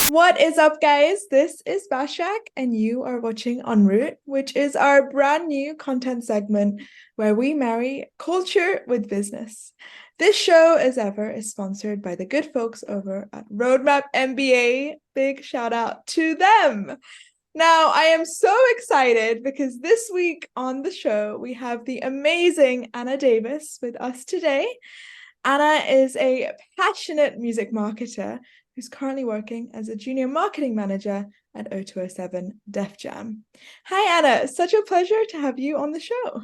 What is up, guys? This is Basak, and you are watching En Route, which is our brand new content segment where we marry culture with business. This show, as ever, is sponsored by the good folks over at Roadmap MBA. Big shout out to them. Now, I am so excited because this week on the show, we have the amazing Anna Davis with us today. Anna is a passionate music marketer who's currently working as a junior marketing manager at 0207 Def Jam. Hi, Anna. Such a pleasure to have you on the show.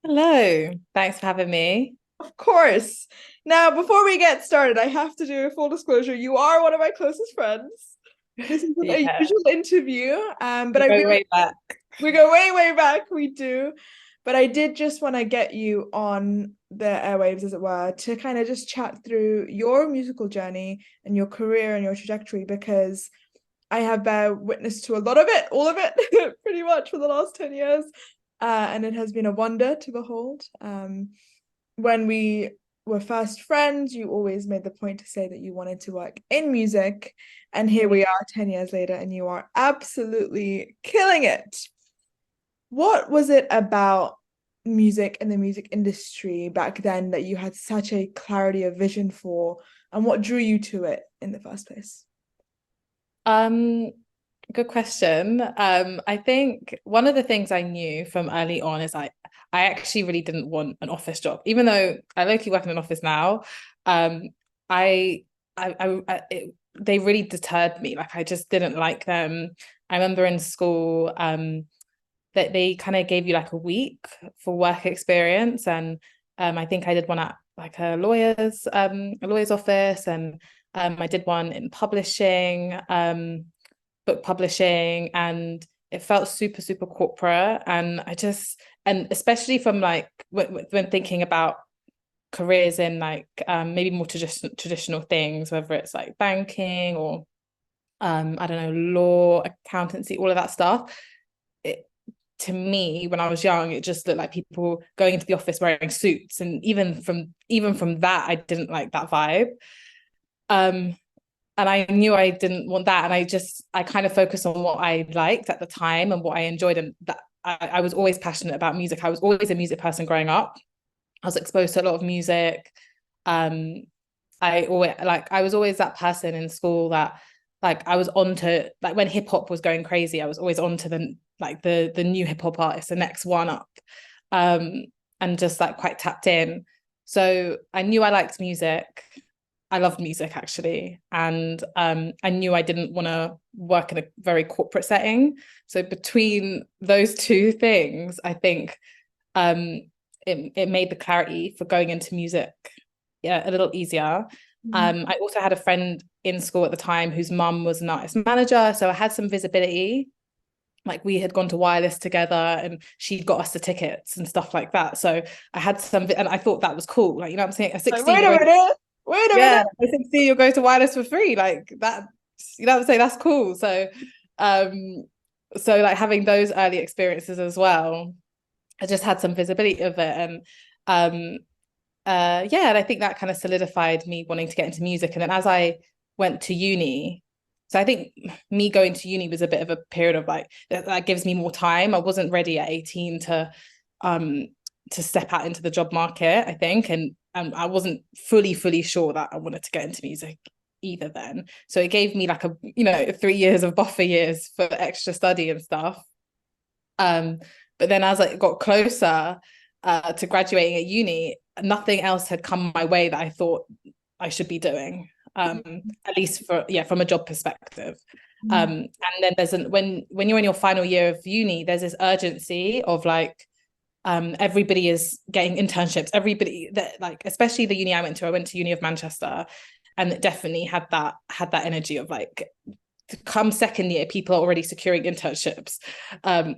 Hello, thanks for having me. Of course. Now, before we get started, I have to do a full disclosure. You are one of my closest friends. This isn't a Yeah, usual interview, but we I go really way back. we go way, way back. We do. But I did just want to get you on the airwaves, as it were, to kind of just chat through your musical journey and your career and your trajectory, because I have witness to a lot of it, all of it, pretty much for the last 10 years. And it has been a wonder to behold. When we were first friends, you always made the point to say that you wanted to work in music. And here we are 10 years later, and you are absolutely killing it. What was it about music and the music industry back then that you had such a clarity of vision for, and what drew you to it in the first place? Um, Good question. I think one of the things I knew from early on is I actually really didn't want an office job, even though I locally work in an office now. Um, I, they really deterred me. Like I just didn't like them. I remember in school, that they kind of gave you like a week for work experience, and I think I did one at like a lawyer's office, and I did one in publishing, book publishing, and it felt super super corporate, and and especially from like when thinking about careers in like maybe more traditional things, whether it's like banking or I don't know, law, accountancy, all of that stuff. It, to me, when I was young, it just looked like people going into the office wearing suits, and even from that, I didn't like that vibe. Um, and I knew I didn't want that, and I kind of focused on what I liked at the time and what I enjoyed, and that I was always passionate about music. I was always a music person growing up. I was exposed to a lot of music. Um, I was always that person in school that like I was on to like when hip hop was going crazy, I was always on to the new hip hop artist, the next one up. Um, and just like quite tapped in. So I knew I liked music. I loved music actually. And I knew I didn't want to work in a very corporate setting. So between those two things, I think um it made the clarity for going into music, yeah, a little easier. I also had a friend in school at the time whose mum was an artist manager, so I had some visibility. Like we had gone to Wireless together, and she'd got us the tickets and stuff like that. So I had and I thought that was cool. Like, you know what I'm saying? At Like, 16, wait you're a going, minute, wait a yeah, minute. at 16, you'll go to Wireless for free. Like that, you know what I'm saying? That's cool. Um, so like having those early experiences as well, I just had some visibility of it. And um yeah, and I think that kind of solidified me wanting to get into music. And then as I went to uni, so I think me going to uni was a bit of a period of like that gives me more time. I wasn't ready at 18 um to step out into the job market, I think, and I wasn't fully sure that I wanted to get into music either then. So it gave me like a 3 years of buffer years for extra study and stuff. Um, but then as I got closer to graduating at uni, nothing else had come my way that I thought I should be doing. At least from a job perspective. And then when you're in your final year of uni, there's this urgency of like everybody is getting internships. Everybody that like, especially the uni I went to Uni of Manchester, and it definitely had that energy of like to come second year, people are already securing internships,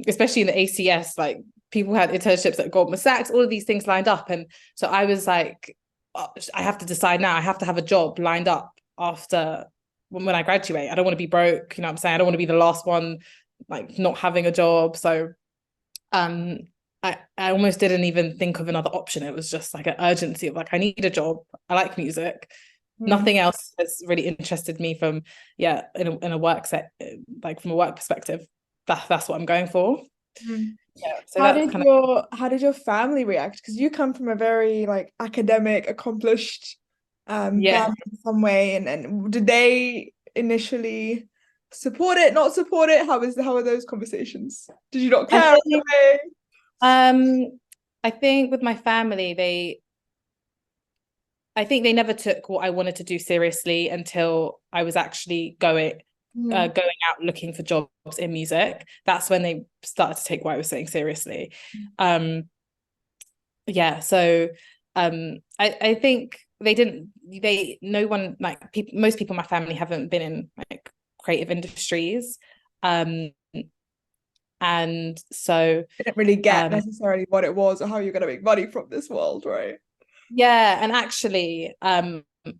especially in the ACS. Like people had internships at Goldman Sachs, all of these things lined up, and so I was like, oh, I have to decide now. I have to have a job lined up after when I graduate. I don't want to be broke. You know what I'm saying? I don't want to be the last one like not having a job. So um, I almost didn't even think of another option. It was just like an urgency of like I need a job. I like music. Mm. Nothing else has really interested me from, yeah, in a work set, like from a work perspective. That's what I'm going for. Mm. Yeah, so that's kind of, How did your family react? Because you come from a very like academic, accomplished yeah. family in some way, and did they initially support it, not support it? How are those conversations? Did you not I care think right um I think with my family, I think they never took what I wanted to do seriously until I was actually away? going out looking for jobs in music. That's when they started to take what I was saying seriously. Um, yeah, so I think they didn't they no one like people most people in my family haven't been in like creative industries. Um, and so Didn't really get um necessarily what it was or how you're going to make money from this world, right? Yeah, and actually,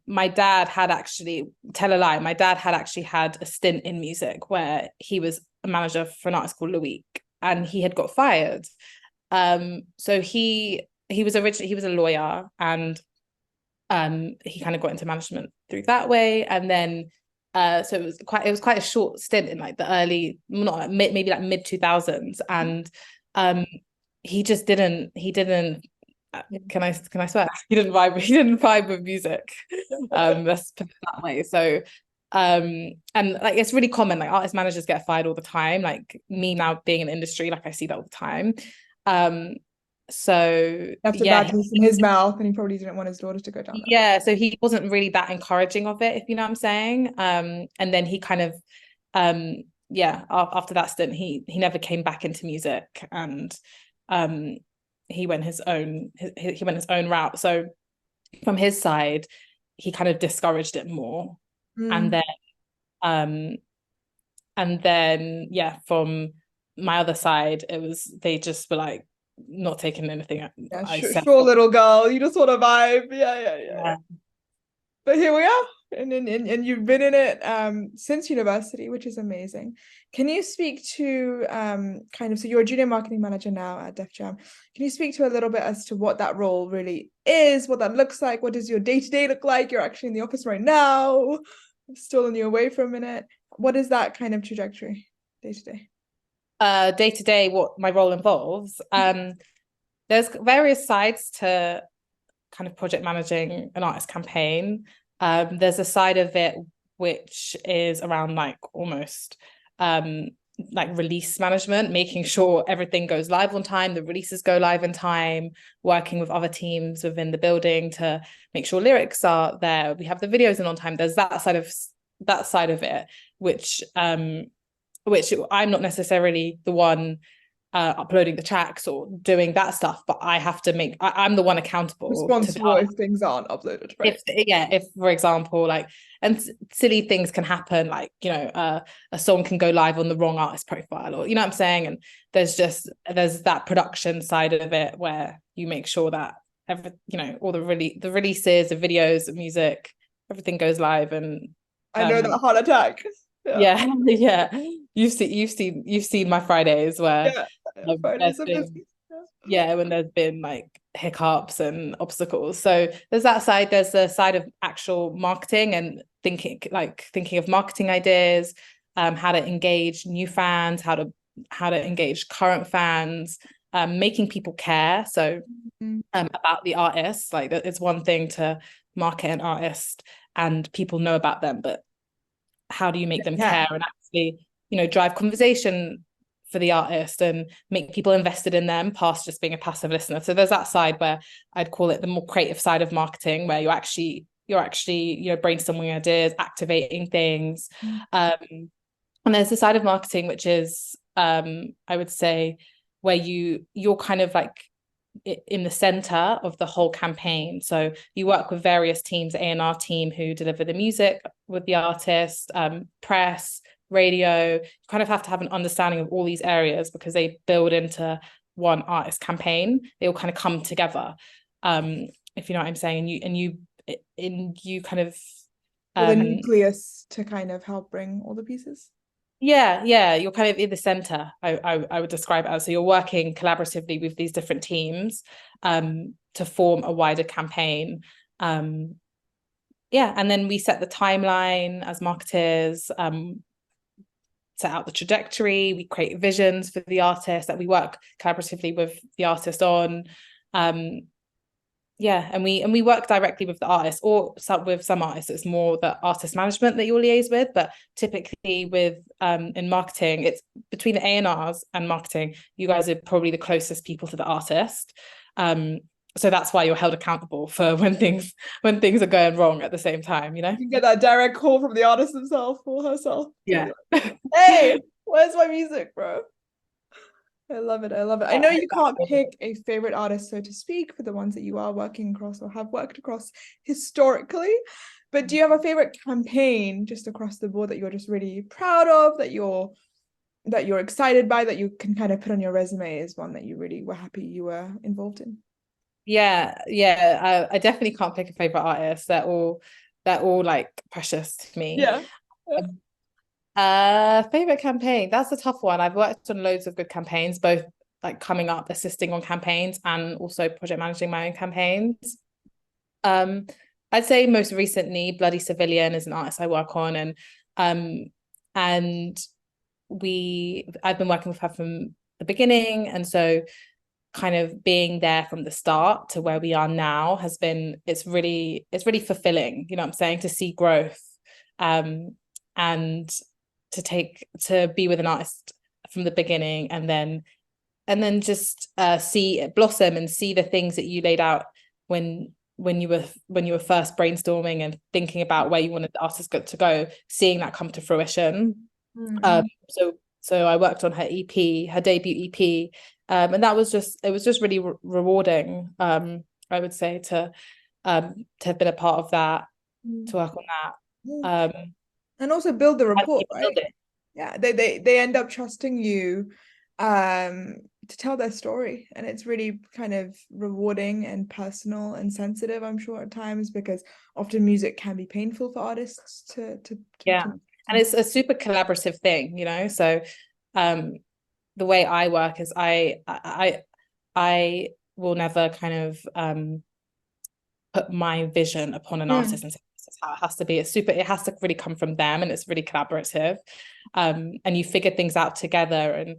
my dad had actually, tell a lie, my dad had actually had a stint in music where he was a manager for an artist called Loic, and he had got fired. So he was originally he was a lawyer, and he kind of got into management through that way, and then so it was quite a short stint in like the early, not like maybe like mid 2000s, and um he didn't Yeah. can I swear? He didn't vibe with music. Let's put it that way. So and like it's really common, like artist managers get fired all the time. Like me now being in the industry, like I see that all the time. Um so After yeah, bad taste in his mouth, and he probably didn't want his daughter to go down that. yeah, so he wasn't really that encouraging of it, if you know what I'm saying. And then he kind of yeah, after that stint, he never came back into music, and um he went he went his own route. So from his side, he kind of discouraged it more. And Mm. then um yeah, from my other side, it was they just were like not taking anything Yeah, I sure, said. sure, little girl. You just want to vibe. Yeah. Yeah. But here we are, and you've been in it since university, which is amazing. Can you speak to kind of so you're a junior marketing manager now at Def Jam. Can you speak to a little bit as to what that role really is, what that looks like? What does your day-to-day look like? You're actually in the office right now. I'm still on your way for a minute. What is that kind of trajectory day to day? Day to day, what my role involves. There's various sides to kind of project managing an artist campaign. There's a side of it which is around like almost like release management, making sure everything goes live on time, the releases go live in time, working with other teams within the building to make sure lyrics are there, we have the videos in on time. There's that side of it, which which I'm not necessarily the one uploading the tracks or doing that stuff, but I have to I'm the one accountable to the Responsible if things aren't uploaded, right? if for example, like, and silly things can happen, like, you know, a song can go live on the wrong artist profile, or you know what I'm saying, and there's that production side of it where you make sure that you know, all the releases, the videos, the music, everything goes live. And I know that heart attack. Yeah. yeah, yeah, you've seen my Fridays where Yeah. there's Fridays are been, busy. Yeah. yeah, when there's been like hiccups and obstacles. So there's that side. There's the side of actual marketing and thinking of marketing ideas, how to engage new fans, how to engage current fans, making people care. So Mm. about the artist, like it's one thing to market an artist and people know about them, but how do you make them Yeah. care and actually, you know, drive conversation for the artist and make people invested in them past just being a passive listener. So there's that side where I'd call it the more creative side of marketing, where you're actually, you know, brainstorming ideas, activating things. Mm. And there's the side of marketing which is I would say where you're kind of like in the center of the whole campaign. So you work with various teams, A&R team who deliver the music with the artist, press, radio. You kind of have to have an understanding of all these areas because they build into one artist campaign. They all kind of come together. If you know what I'm saying, and you kind of With a um nucleus to kind of help bring all the pieces. yeah, you're kind of in the center. I would describe it as, so you're working collaboratively with these different teams to form a wider campaign. yeah, and then we set the timeline as marketers, set out the trajectory, we create visions for the artist that we work collaboratively with the artist on. Um, yeah, and we work directly with the artist, or with some artists it's more the artist management that you'll liaise with, but typically with in marketing, it's between the A&Rs and marketing, you guys are probably the closest people to the artist. So that's why you're held accountable for when things are going wrong at the same time, you know? You can get that direct call from the artist himself or herself. Yeah. Hey, where's my music, bro? I love it. I love it. I know you can't pick a favorite artist, so to speak, for the ones that you are working across or have worked across historically. But do you have a favorite campaign just across the board that you're just really proud of, that you're excited by, that you can kind of put on your resume as one that you really were happy you were involved in? Yeah. I definitely can't pick a favorite artist. They're all like precious to me. Yeah. Yeah. Favorite campaign. That's a tough one. I've worked on loads of good campaigns, both like coming up, assisting on campaigns, and also project managing my own campaigns. Um, I'd say most recently, Bloody Civilian is an artist I work on, um, and I've been working with her from the beginning, and so kind of being there from the start to where we are now it's really fulfilling, you know what I'm saying, to see growth, and to be with an artist from the beginning, and then just see it blossom and see the things that you laid out when you were first brainstorming and thinking about where you wanted the artist to go, seeing that come to fruition. Mm-hmm. So I worked on her EP, her debut EP, and it was just really rewarding. I would say to have been a part of that, to work on that. And also build the rapport, Build right? it. Yeah, they end up trusting you to tell their story, and it's really kind of rewarding and personal and sensitive, I'm sure, at times, because often music can be painful for artists Yeah, to and it's a super collaborative thing, you know. So, um, the way I work is I will never kind of put my vision upon an Mm. artist and say this is how it has to be. It has to really come from them, and it's really collaborative. And you figure things out together,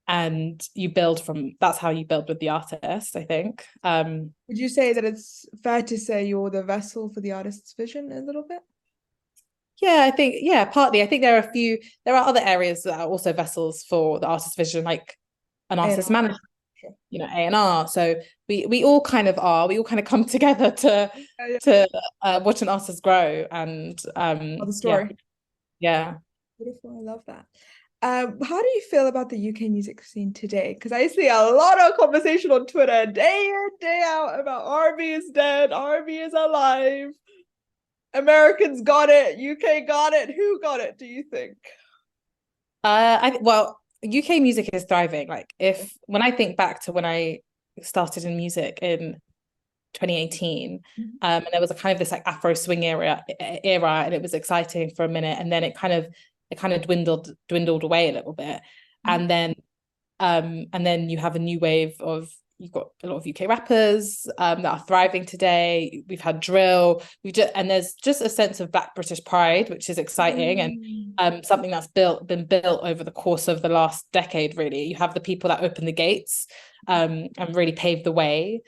and you build from that's how you build with the artist, I think. Would you say that it's fair to say you're the vessel for the artist's vision a little bit? Yeah, I think, yeah, partly. I think there are other areas that are also vessels for the artist's vision, like an artist A&R. manager, Sure. A&R. So we all kind of come together to Yeah, yeah. to watch an artist grow, and Tell the yeah, story. yeah. Beautiful. I love that. How do you feel about the UK music scene today? Because I see a lot of conversation on Twitter day in, day out about R&B is dead, R&B is alive. Americans got it, UK got it. Who got it, do you think? Well, UK music is thriving. Like, if when I think back to when I started in music in 2018, and there was a kind of this like Afro swing era, and it was exciting for a minute, and then it kind of dwindled away a little bit, Mhm. and then you have a new wave of you've got a lot of UK rappers that are thriving today. We've had drill, and there's just a sense of Black British pride, which is exciting, and Mm. something that's been built over the course of the last decade. Really, you have the people that open the gates, and really pave the way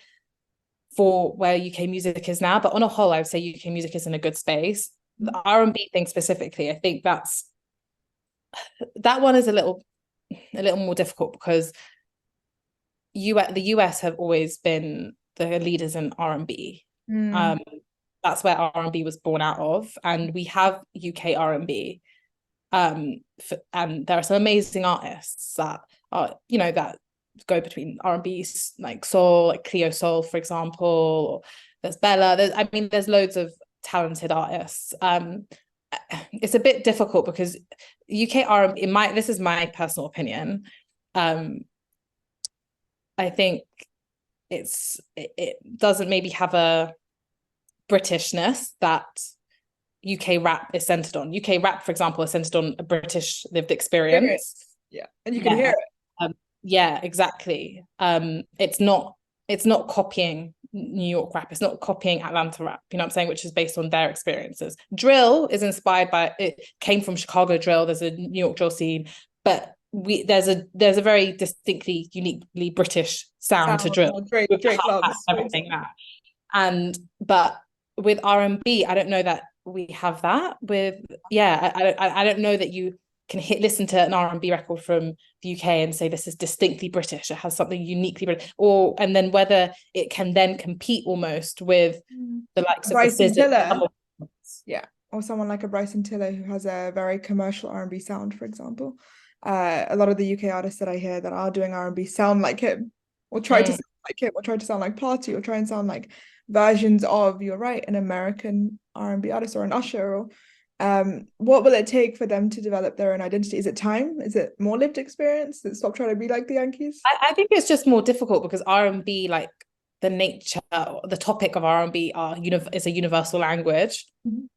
for where UK music is now. But on a whole, I would say UK music is in a good space. The R&B thing specifically, I think that one is a little more difficult, because the US have always been the leaders in R&B. Mm. Um, that's where R&B was born out of, and we have UK R&B. And there are some amazing artists that go between R&B, like soul, like Cleo Soul, for example. There's Bella. There's loads of talented artists. It's a bit difficult because UK R&B, this is my personal opinion. I think it doesn't maybe have a Britishness that UK rap is centered on. UK rap, for example, is centered on a British lived experience. Yeah, and you can hear Yeah. it. Yeah, exactly. It's not copying New York rap. It's not copying Atlanta rap, you know what I'm saying, which is based on their experiences. Drill is inspired by, it came from Chicago drill. There's a New York drill scene, but there's a very distinctly, uniquely British sound to Sound, drill with the Drake hi-hat loves, and for everything example. that. And but with R&B, I don't know that we have that with, yeah, I don't know that you can listen to an R&B record from the UK and say this is distinctly British. It has something uniquely British, or and then whether it can then compete almost with the likes of the Bryson scissors. Tiller, yeah, or someone like a Bryson Tiller who has a very commercial R&B sound, for example. A lot of the UK artists that I hear that are doing R&B sound like him, or try to Mm. sound like him, or try to sound like Party, or try and sound like versions of, you're right, an American R&B artist or an Usher. Or what will it take for them to develop their own identity? Is it time? Is it more lived experience? That stop trying to be like the Yankees? I think it's just more difficult because R&B, like the nature, the topic of R&B is a universal language. Mhm.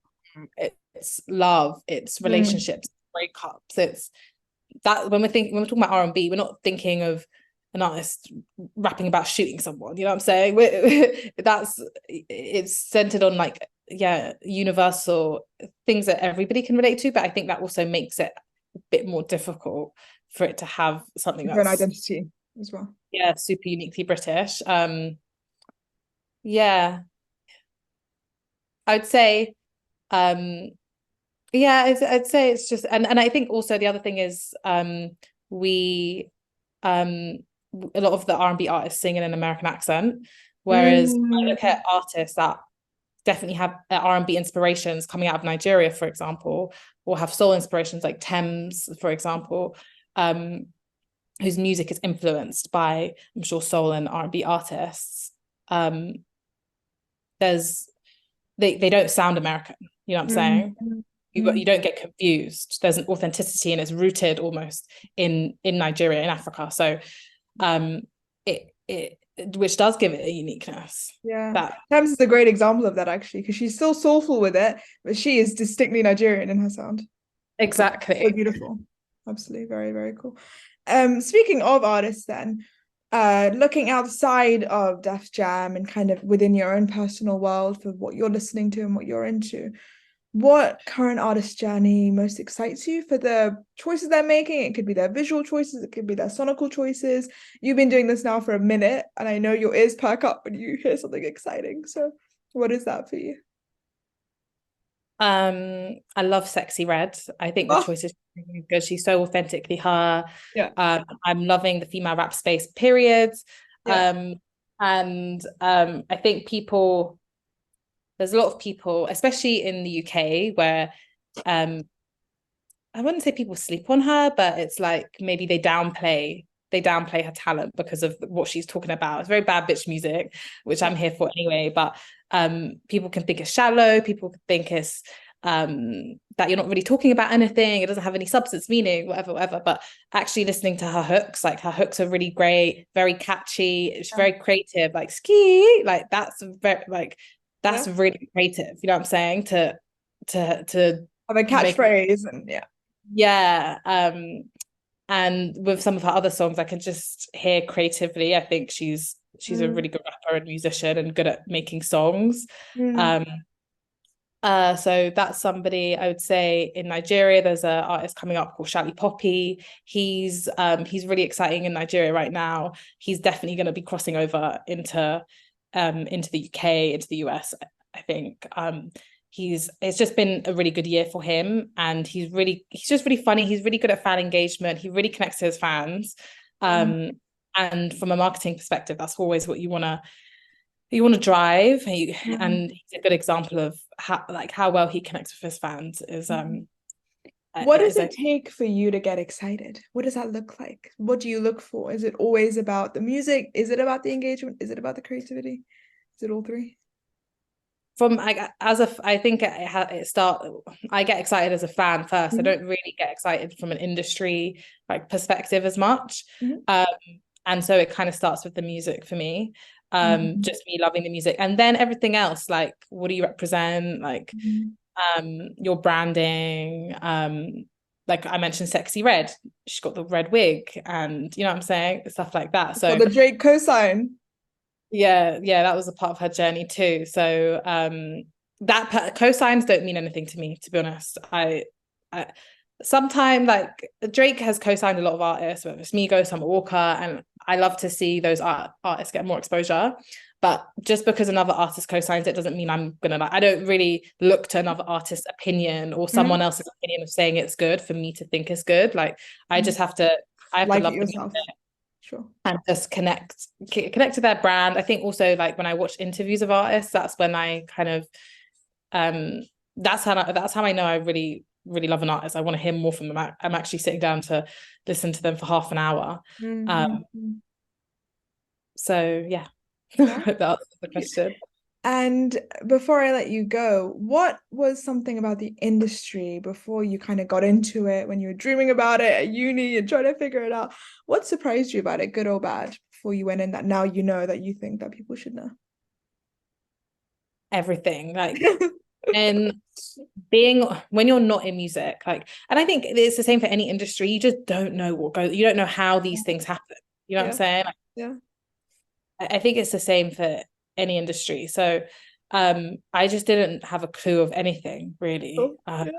It's love, it's Mm. relationships, breakups. It's that when we're talking about R&B, we're not thinking of an artist rapping about shooting someone. You know what I'm saying? It's centered on like, yeah, universal things that everybody can relate to. But I think that also makes it a bit more difficult for it to have something Your own that's, identity as well. yeah, super uniquely British. Yeah, I'd say, um, yeah, I'd say it's just, and I think also the other thing is, we, um, a lot of the R&B artists sing in an American accent, whereas I Mm. look at artists that definitely have R&B inspirations coming out of Nigeria, for example, or have soul inspirations like Thames, for example, um, whose music is influenced by, I'm sure, soul and R&B artists. Um, there's they don't sound American. You know what I'm saying? Mm. You Mm. don't get confused. There's an authenticity and it's rooted almost in Nigeria, in Africa. So it which does give it a uniqueness. Yeah. That Thames is a great example of that actually, because she's still soulful with it, but she is distinctly Nigerian in her sound. So exactly. beautiful. Absolutely. Very, very cool. Speaking of artists then, looking outside of Def Jam and kind of within your own personal world for what you're listening to and what you're into, what current artist journey most excites you for the choices they're making? It could be their visual choices, it could be their sonical choices. You've been doing this now for a minute, and I know your ears perk up when you hear something exciting. So, what is that for you? I love Sexy Red. I think the Oh, choice is really good. She's so authentically her. yeah, I'm loving the female rap space, period. yeah. And I think there's a lot of people, especially in the UK, where um, I wouldn't say people sleep on her, but it's like maybe they downplay her talent because of what she's talking about. It's very bad bitch music, which Yeah. I'm here for anyway. But people can think it's shallow. People can think it's that you're not really talking about anything. It doesn't have any substance, meaning, whatever, whatever. But actually listening to her hooks, like her hooks are really great, very catchy. It's very creative, like ski, like Yeah. that's really creative. You know what I'm saying? To Have a make catchphrase and yeah. yeah. And with some of her other songs, I can just hear creatively. I think she's a Mm. really good rapper and musician and good at making songs. Mm. Um, so that's somebody I would say in Nigeria. There's an artist coming up called Shally Poppy. He's really exciting in Nigeria right now. He's definitely going to be crossing over into the UK, into the US, I think. It's just been a really good year for him, and he's just really funny. He's really good at fan engagement. He really connects to his fans. Mm. Um, and from a marketing perspective, that's always what you want to drive. Mm. And he's a good example of how well he connects with his fans Mm. What does is it a take for you to get excited? What does that look like? What do you look for? Is it always about the music? Is it about the engagement? Is it about the creativity? Is it all three? from I think it start I get excited as a fan first. I Mhm. don't really get excited from an industry like perspective as much. Mhm. Um, and so it kind of starts with the music for me. Mhm. Just me loving the music, and then everything else, like what do you represent, like Mhm. your branding, like I mentioned Sexy Red, she's got the red wig, and you know what I'm saying, stuff like that. For So the Drake cosign. yeah, that was a part of her journey too. So that cosigns don't mean anything to me, to be honest. I sometimes like Drake has co-signed a lot of artists, whether it's Migos, Summer Walker, and I love to see those artists get more exposure. But just because another artist co-signs it doesn't mean I'm gonna like. I don't really look to another artist's opinion or Mhm. someone else's opinion of saying it's good for me to think it's good. Like I Mhm. just have to. I have to Like it love the yourself. music Sure. and just connect to their brand. I think also like when I watch interviews of artists, that's when I kind of um that's how I know I really love an artist. I want to hear more from them. I'm actually sitting down to listen to them for half an hour. Um, Mm-hmm. so yeah, Wow. that's the question. And before I let you go, what was something about the industry before you kind of got into it when you were dreaming about it at uni and trying to figure it out? What surprised you about it, good or bad, before you went in that now you know that you think that people should know? Everything like and being when you're not in music, like, and I think it's the same for any industry. You just don't know what goes. You don't know how these things happen. You know what I'm Yeah, saying? Like, yeah. I think it's the same for any industry. So I just didn't have a clue of anything really. Oh, yeah.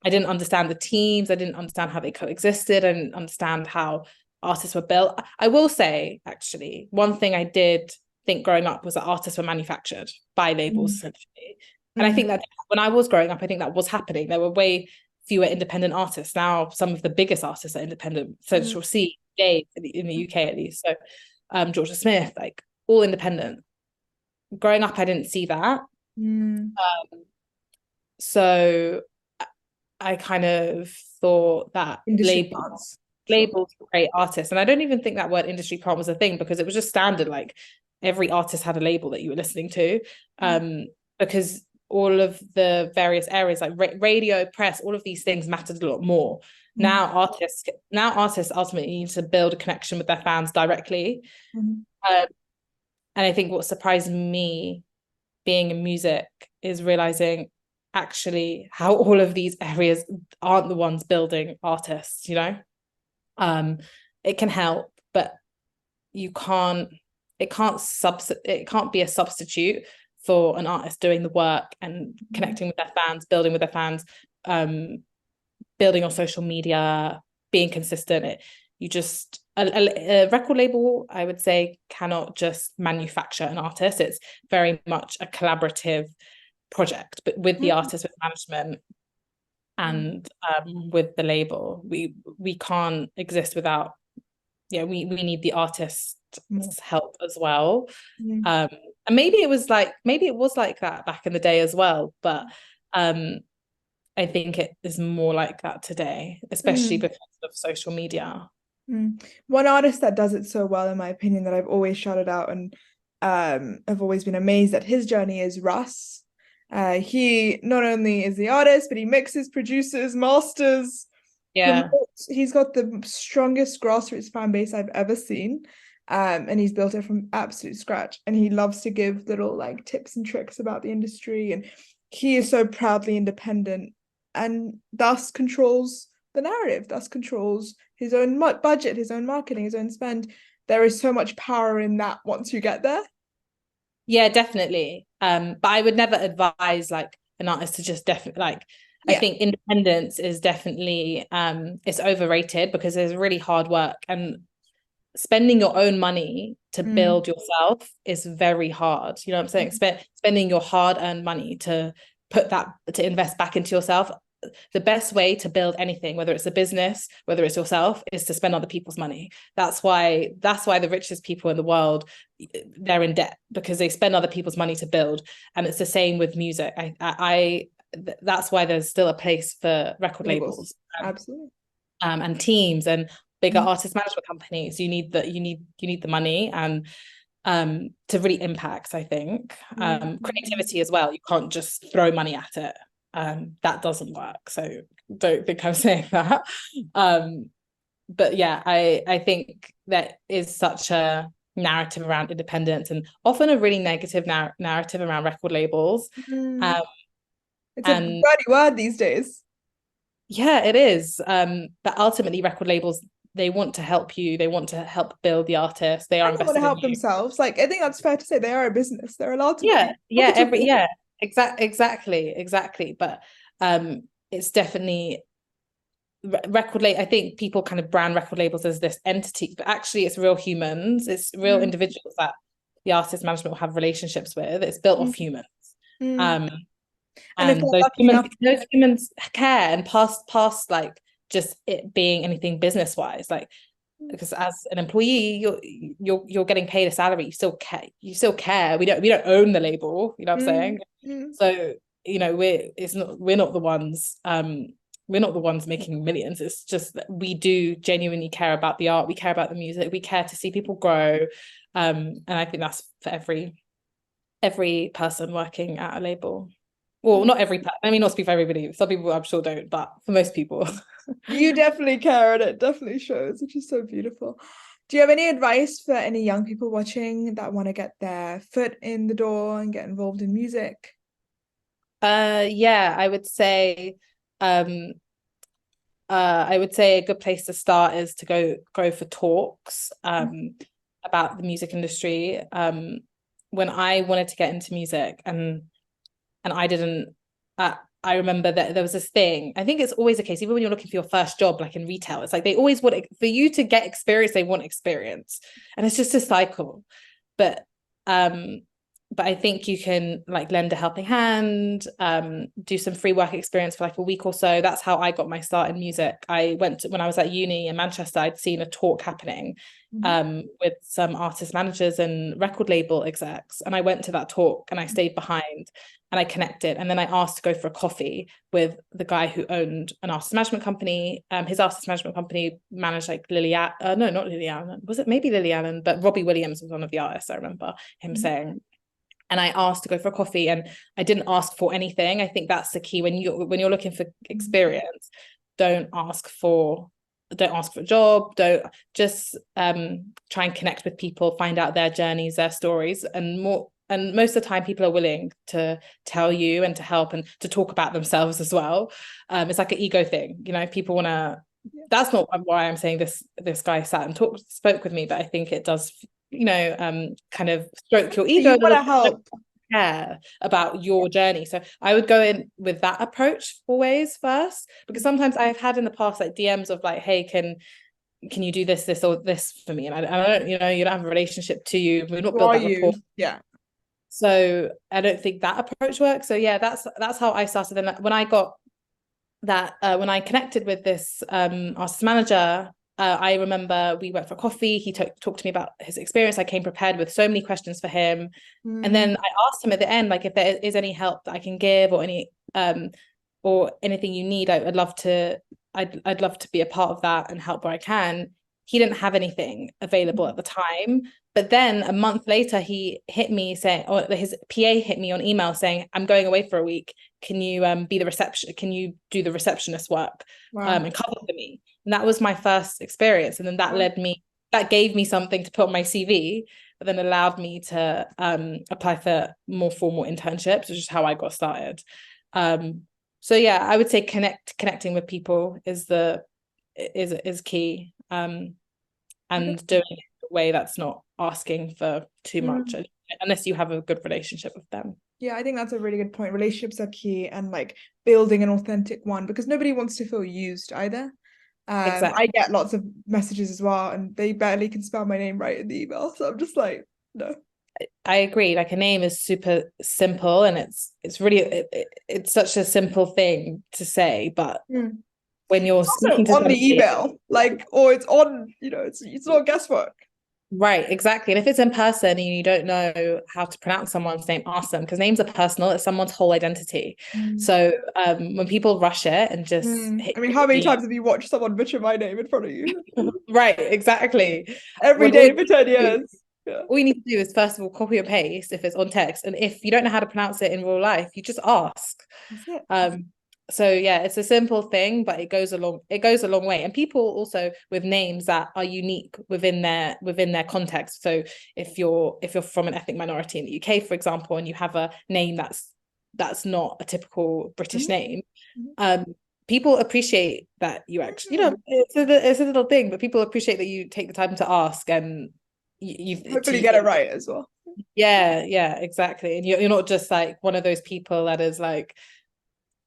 I didn't understand the teams. I didn't understand how they coexisted. I didn't understand how artists were built. I will say, actually, one thing I did think growing up was that artists were manufactured by labels, Mm, essentially. And I mm, think that when I was growing up, I think that was happening. There were way fewer independent artists. Now, some of the biggest artists are independent. mm, Central C, Dave, in the UK at least. So, Georgia Smith, like all independent. Growing up, I didn't see that. mm. So I kind of thought that Industry plants. Sure. labels create artists. And I don't even think that word industry plant was a thing because it was just standard. Like every artist had a label that you were listening to. Mm, Because all of the various areas like radio, press, all of these things mattered a lot more. mm, Now artists ultimately need to build a connection with their fans directly. mm, Um, and I think what surprised me being in music is realizing actually how all of these areas aren't the ones building artists, you know? Um, it can help, but you can't it can't be a substitute for an artist doing the work and mm, connecting with their fans, building with their fans, um, building on social media, being consistent. You just a record label, I would say, cannot just manufacture an artist. It's very much a collaborative project, but with the mm, artist, with management, mm, and with the label, we can't exist without. Yeah, we need the artist's more. help as well. Mm, Um, and maybe it was like that back in the day as well, but um, I think it is more like that today, especially mm, because of social media. mm. One artist that does it so well, in my opinion, that I've always shouted out and have always been amazed at his journey is Russ. He not only is the artist, but he mixes, produces, masters, Yeah. promotes. He's got the strongest grassroots fan base I've ever seen. And he's built it from absolute scratch. And he loves to give little like tips and tricks about the industry. And he is so proudly independent and thus controls the narrative, thus controls his own budget, his own marketing, his own spend. There is so much power in that once you get there. Yeah, definitely. But I would never advise like an artist to just definitely like I Yeah. think independence is definitely it's overrated because there's really hard work and spending your own money to Mm, build yourself is very hard. You know what I'm saying? Spending your hard-earned money to to invest back into yourself. The best way to build anything, whether it's a business, whether it's yourself, is to spend other people's money. That's why the richest people in the world they're in debt because they spend other people's money to build. And it's the same with music. That's why there's still a place for record labels. labels Absolutely. and teams and bigger Mm, artist management companies. You need the money and to really impact, I think. mm, mm, Creativity as well. You can't just throw money at it. That doesn't work. So don't think I'm saying that. Um, but yeah, I think that is such a narrative around independence and often a really negative narrative around record labels. mm. Um, It's a and dirty word these days. yeah, it is. But ultimately, record labels they want to help you, they want to help build the artist, they are And they want to invested in help you. themselves. Like, I think that's fair to say they are a business. They're allowed to be profitable. Yeah, exactly. But it's definitely record label. I think people kind of brand record labels as this entity, but actually it's real humans, it's real Mm, individuals that the artist management will have relationships with. It's built mm, off humans. mm. Um, And if and they're lucky enough, those humans care, and past like just it being anything business wise, like because as an employee, you're getting paid a salary, you still care. We don't own the label, you know what I'm mm, saying? mm, So, we're not the ones making millions. It's just that we do genuinely care about the art, we care about the music, we care to see people grow. And I think that's for every person working at a label. Well, mm. not every I mean, not speak for everybody. Some people I'm sure don't, but for most people. You definitely care, and it definitely shows, which is so beautiful. Do you have any advice for any young people watching that want to get their foot in the door and get involved in music? Yeah, um I would say a good place to start is to go for talks about the music industry. When I wanted to get into music and I didn't I remember that there was this thing. I think it's always the case, even when you're looking for your first job, like in retail, it's like they always want for you to get experience, they want experience. And it's just a cycle. But um but I think you can like lend a helping hand, do some free work experience for like a week or so. That's how I got my start in music. I went to, when I was at uni in Manchester, I'd seen a talk happening Mhm. with some artist managers and record label execs. And I went to that talk and I stayed behind and I connected. And then I asked to go for a coffee with the guy who owned an artist management company. His artist management company managed like no, not Lily Allen. Was it maybe Lily Allen? But Robbie Williams was one of the artists. I remember him Mhm. saying. And I asked to go for a coffee, and I didn't ask for anything. I think that's the key when you're looking for experience. Don't ask for don't ask for a job. Don't just try and connect with people, find out their journeys, their stories, and more. And most of the time, people are willing to tell you and to help and to talk about themselves as well. It's like an ego thing, you know. People want to. Yeah. That's not why I'm saying this guy sat and spoke with me, but I think it does, kind of stroke your ego You a want little to help. bit, care about your journey. So I would go in with that approach always first, because sometimes I've had in the past like DMs of like, hey, can you do this or this for me? And I don't, you don't have a relationship to you. We've not Who built are that rapport. you? Yeah. So I don't think that approach works. So yeah, that's how I started. And when I got that when I connected with this artist manager, I remember we went for coffee. He talked to me about his experience. I came prepared with so many questions for him. And Mm, then I asked him at the end, like, if there is any help that I can give or anything you need, I'd love to I'd love to be a part of that and help where I can. He didn't have anything available at the time. But then a month later, he hit me saying, or his PA hit me on email saying, I'm going away for a week. Can you be the reception? Can you do the receptionist work wow. and cover for me? And that was my first experience. And then Wow. that gave me something to put on my CV, but then allowed me to apply for more formal internships, which is how I got started. So yeah, I would say connecting with people is key. And doing it in a way that's not asking for too much, Mm. unless you have a good relationship with them. Yeah, I think that's a really good point. Relationships are key, and like building an authentic one, because nobody wants to feel used either. I Exactly. get lots of messages as well, and they barely can spell my name right in the email. So I'm just like, no. I agree. Like a name is super simple, and it's really it's such a simple thing to say, but Mm. when you're Also speaking to on the somebody, email, like, or it's on, it's not guesswork. right, exactly. And if it's in person and you don't know how to pronounce someone's name, ask them, because names are personal. It's someone's whole identity. Mm. So when people rush it and just Mm. hit I mean, you how with many the times have you watched someone butcher my name in front of you? right, exactly. Every When all day you for 10 need to do years. Yeah. all you need to do is first of all copy and paste if it's on text, and if you don't know how to pronounce it in real life, you just ask. That's it. um so yeah, it's a simple thing, but it goes a long way. And people also with names that are unique within their context. So if you're from an ethnic minority in the UK, for example, and you have a name that's not a typical British Mhm. name, Mhm. um people appreciate that you actually, it's a little thing, but people appreciate that you take the time to ask, and Hopefully get it right as well. yeah, exactly. And you're not just like one of those people that is like,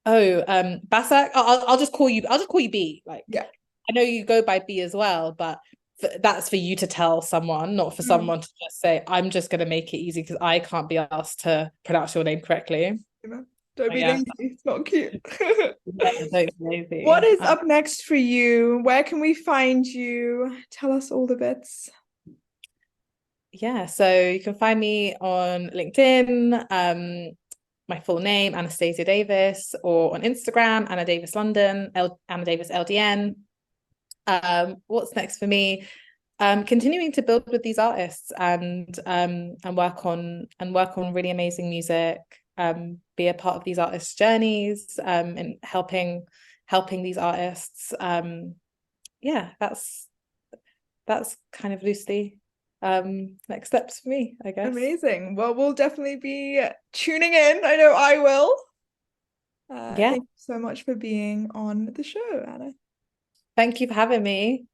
oh, Basak, I'll just call you B. Like, Yeah. I know you go by B as well, but that's for you to tell someone, not for Mm. someone to just say, I'm just going to make it easy because I can't be asked to pronounce your name correctly. Don't But be yeah, lazy. It's not cute. yeah, don't be What lazy. is up next for you? Where can we find you? Tell us all the bits. Yeah, so you can find me on LinkedIn, my full name, Anastasia Davis, or on Instagram, Anna Davis London, Anna Davis LDN. What's next for me? Continuing to build with these artists and work on really amazing music, be a part of these artists' journeys, and helping these artists. Yeah, that's kind of loosely next steps for me, I guess. Amazing. Well, we'll definitely be tuning in. I know I will. Yeah, Thank you so much for being on the show, Anna. thank you for having me.